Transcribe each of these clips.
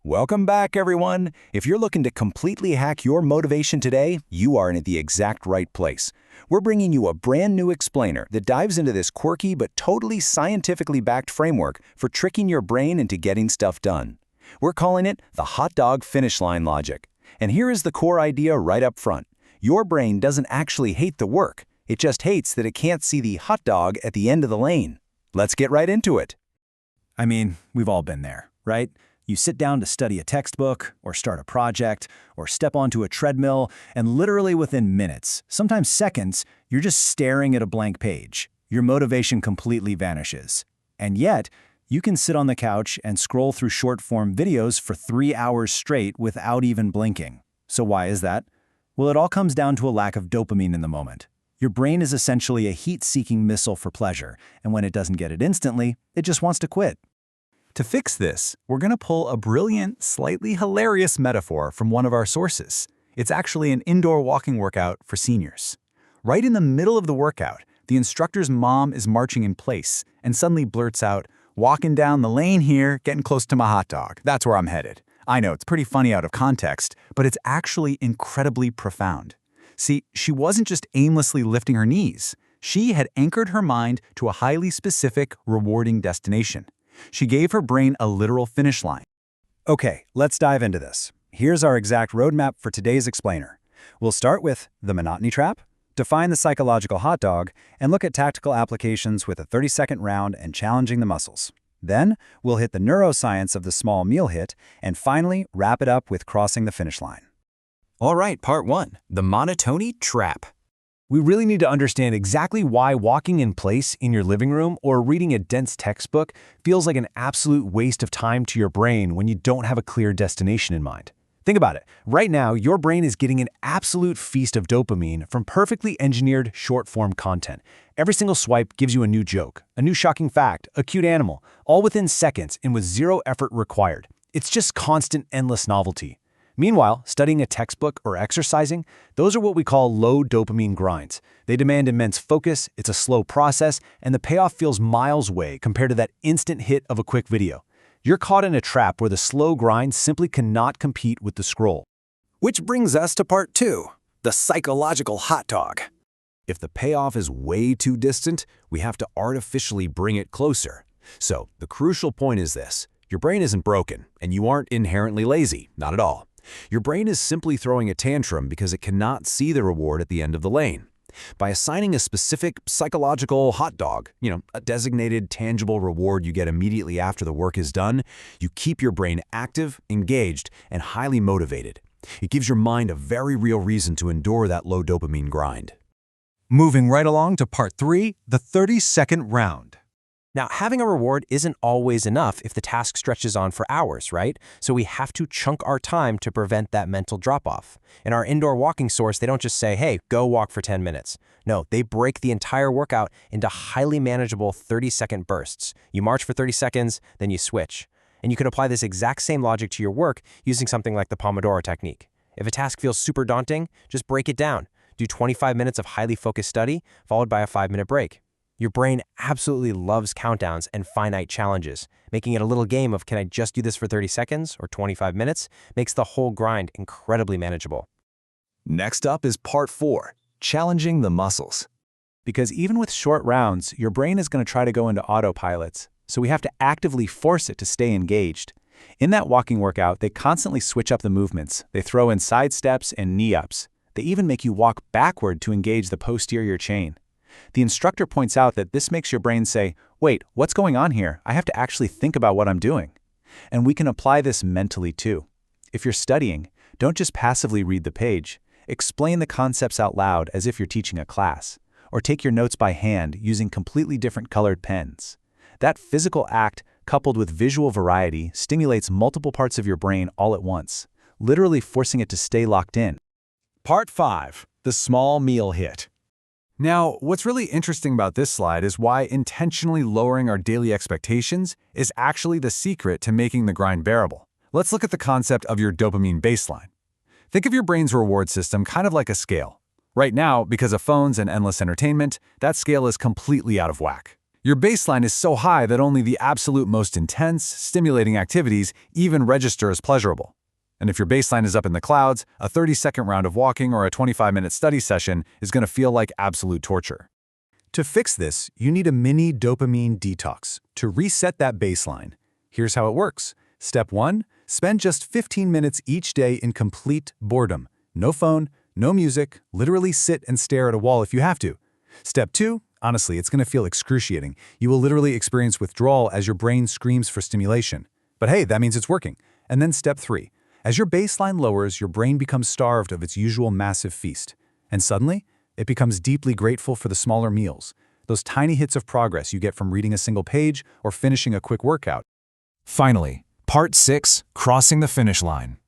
Welcome back, everyone. If you're looking to completely hack your motivation today, you are in the exact right place. We're bringing you a brand new explainer that dives into this quirky but totally scientifically backed framework for tricking your brain into getting stuff done. We're calling it the hot dog finish line logic. And here is the core idea right up front. Your brain doesn't actually hate the work. It just hates that it can't see the hot dog at the end of the lane. Let's get right into it. I mean, we've all been there, right? You sit down to study a textbook, or start a project, or step onto a treadmill, and literally within minutes, sometimes seconds, you're just staring at a blank page. Your motivation completely vanishes. And yet, you can sit on the couch and scroll through short-form videos for 3 hours straight without even blinking. So why is that? Well, it all comes down to a lack of dopamine in the moment. Your brain is essentially a heat-seeking missile for pleasure, and when it doesn't get it instantly, it just wants to quit. To fix this, we're going to pull a brilliant, slightly hilarious metaphor from one of our sources. It's actually an indoor walking workout for seniors. Right in the middle of the workout, the instructor's mom is marching in place and suddenly blurts out, "Walking down the lane here, getting close to my hot dog. That's where I'm headed." I know, it's pretty funny out of context, but it's actually incredibly profound. See, she wasn't just aimlessly lifting her knees. She had anchored her mind to a highly specific, rewarding destination. She gave her brain a literal finish line. Okay, let's dive into this. Here's our exact roadmap for today's explainer. We'll start with the monotony trap, define the psychological hot dog, and look at tactical applications with a 30-second round and challenging the muscles. Then, we'll hit the neuroscience of the small meal hit, and finally, wrap it up with crossing the finish line. All right, part 1, the monotony trap. We really need to understand exactly why walking in place in your living room or reading a dense textbook feels like an absolute waste of time to your brain when you don't have a clear destination in mind. Think about it. Right now, your brain is getting an absolute feast of dopamine from perfectly engineered short-form content. Every single swipe gives you a new joke, a new shocking fact, a cute animal, all within seconds and with zero effort required. It's just constant, endless novelty. Meanwhile, studying a textbook or exercising, those are what we call low dopamine grinds. They demand immense focus, it's a slow process, and the payoff feels miles away compared to that instant hit of a quick video. You're caught in a trap where the slow grind simply cannot compete with the scroll. Which brings us to part 2, the psychological hot dog. If the payoff is way too distant, we have to artificially bring it closer. So, the crucial point is this. Your brain isn't broken, and you aren't inherently lazy, not at all. Your brain is simply throwing a tantrum because it cannot see the reward at the end of the lane. By assigning a specific psychological hot dog, a designated tangible reward you get immediately after the work is done, you keep your brain active, engaged, and highly motivated. It gives your mind a very real reason to endure that low dopamine grind. Moving right along to part 3, the 30-second round. Now, having a reward isn't always enough if the task stretches on for hours, right? So we have to chunk our time to prevent that mental drop-off. In our indoor walking source, they don't just say, hey, go walk for 10 minutes. No, they break the entire workout into highly manageable 30-second bursts. You march for 30 seconds, then you switch. And you can apply this exact same logic to your work using something like the Pomodoro technique. If a task feels super daunting, just break it down. Do 25 minutes of highly focused study, followed by a 5-minute break. Your brain absolutely loves countdowns and finite challenges. Making it a little game of can I just do this for 30 seconds or 25 minutes makes the whole grind incredibly manageable. Next up is part 4, challenging the muscles. Because even with short rounds, your brain is going to try to go into autopilots, so we have to actively force it to stay engaged. In that walking workout, they constantly switch up the movements. They throw in side steps and knee-ups. They even make you walk backward to engage the posterior chain. The instructor points out that this makes your brain say, wait, what's going on here? I have to actually think about what I'm doing. And we can apply this mentally too. If you're studying, don't just passively read the page. Explain the concepts out loud as if you're teaching a class. Or take your notes by hand using completely different colored pens. That physical act, coupled with visual variety, stimulates multiple parts of your brain all at once, literally forcing it to stay locked in. Part 5, the small meal hit. Now, what's really interesting about this slide is why intentionally lowering our daily expectations is actually the secret to making the grind bearable. Let's look at the concept of your dopamine baseline. Think of your brain's reward system kind of like a scale. Right now, because of phones and endless entertainment, that scale is completely out of whack. Your baseline is so high that only the absolute most intense, stimulating activities even register as pleasurable. And if your baseline is up in the clouds, a 30-second round of walking or a 25-minute study session is going to feel like absolute torture. To fix this, you need a mini dopamine detox to reset that baseline. Here's how it works. Step 1, spend just 15 minutes each day in complete boredom. No phone, no music, literally sit and stare at a wall if you have to. Step 2, honestly, it's going to feel excruciating. You will literally experience withdrawal as your brain screams for stimulation. But hey, that means it's working. And then step 3, as your baseline lowers, your brain becomes starved of its usual massive feast. And suddenly, it becomes deeply grateful for the smaller meals, those tiny hits of progress you get from reading a single page or finishing a quick workout. Finally, Part 6, Crossing the Finish Line.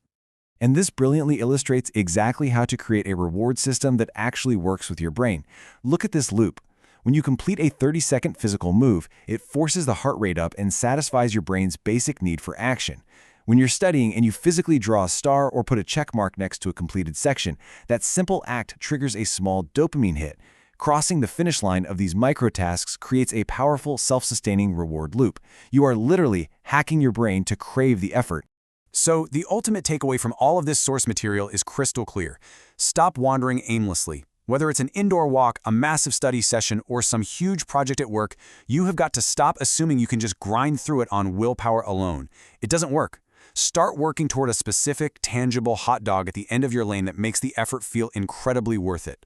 And this brilliantly illustrates exactly how to create a reward system that actually works with your brain. Look at this loop. When you complete a 30-second physical move, it forces the heart rate up and satisfies your brain's basic need for action. When you're studying and you physically draw a star or put a check mark next to a completed section, that simple act triggers a small dopamine hit. Crossing the finish line of these microtasks creates a powerful, self-sustaining reward loop. You are literally hacking your brain to crave the effort. So, the ultimate takeaway from all of this source material is crystal clear. Stop wandering aimlessly. Whether it's an indoor walk, a massive study session, or some huge project at work, you have got to stop assuming you can just grind through it on willpower alone. It doesn't work. Start working toward a specific, tangible hot dog at the end of your lane that makes the effort feel incredibly worth it.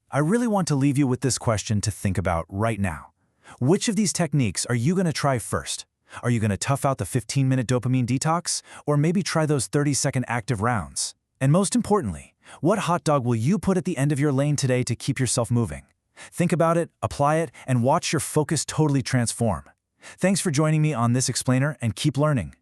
I really want to leave you with this question to think about right now. Which of these techniques are you going to try first? Are you going to tough out the 15-minute dopamine detox, or maybe try those 30-second active rounds? And most importantly, what hot dog will you put at the end of your lane today to keep yourself moving? Think about it, apply it, and watch your focus totally transform. Thanks for joining me on this explainer, and keep learning.